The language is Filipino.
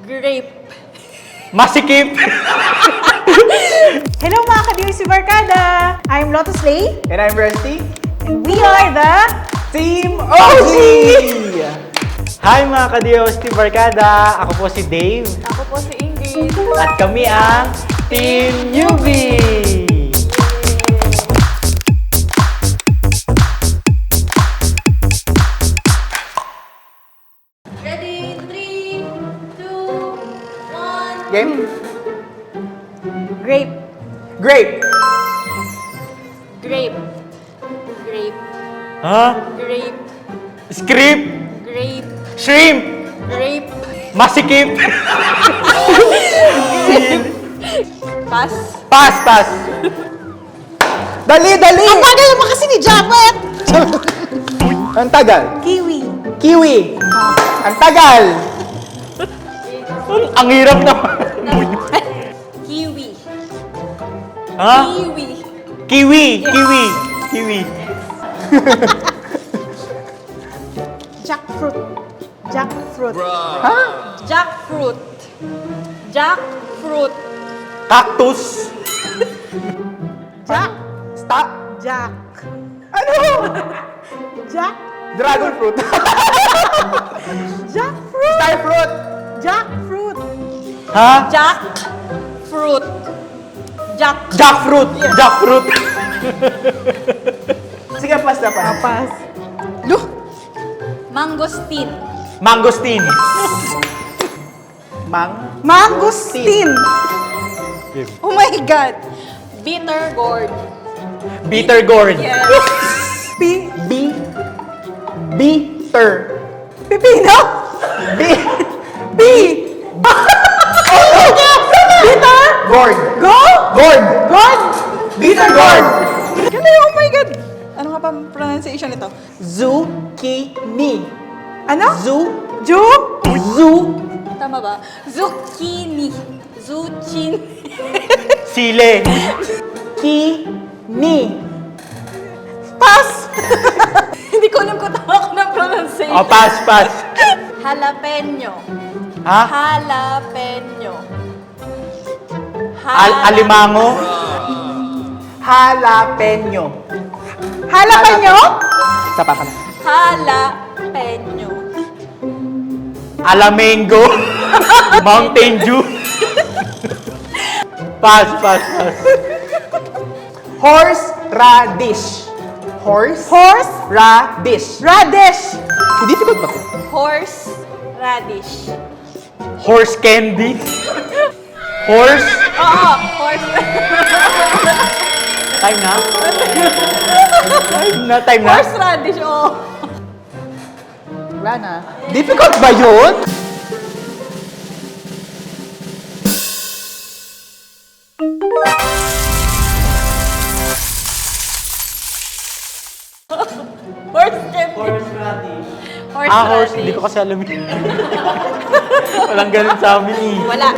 Grape. Masikip. Hello mga ka-DOC Barkada! I'm Lotus Lay, And I'm Rusty. and we are the Team OG! Hi mga ka-DOC Barkada! Ako po si Dave. Ako po si Ingrid. At kami ang Team Newbie! Ready? 3, 2, 1. Game? Grape. Grape! Grape. Grape. Ha? Grape. Script! Grape. Shrimp! Grape. Masikip! Pass. Pass! Pass! Dali! Dali! Ang tagal naman kasi ni Japet! Ang tagal. Kiwi. Kiwi! Ang tagal! Ang hirap naman. Kiwi. Ha? Kiwi. Kiwi! Kiwi! Kiwi! Jackfruit. Jackfruit. Ha? Jackfruit. Jackfruit. Cactus! Jack. Stop! Jack. Ano? Jack. Dragon fruit! Jackfruit. Star fruit! Jackfruit. Ha? Jackfruit. Jack. Jackfruit! Jackfruit! Sige, pass na pass. Papas. Mangosteen. Mangosteen. Mangosteen. Oh my God. Bitter gourd. Bitter gourd. Yes. Bitter. Pipino. B. B. Bitter. Gourd. Go. Gourd. God. Bitter gourd. Galing, oh my God. Ano nga pa pronunciation nito? Zucchini. Ano? Ju. Tama ba? Zucchini. Zucchini. Sile. Kini. Pass. Hindi ko alam kung tama ko ng pronunciation. Oh, pass, pass. Jalapeno. Ha? Jalapeno. Alimango. Jalapeno. Jalapeno? Isa pa pala. Jalapeno. Alamengo. Mountain Dew. Pass, pass, pass. Horse radish. Horse. Radish. Radish. Difficult ba? Horse radish. Horse candy. Horse. Oo, horse. Time na? Time na? Horse radish, oo. Wala na. Difficult ba yun? Horse candy. radish. Horse Horse. radish. Hindi ko kasi alam yun. Walang ganun sa amin eh. Wala.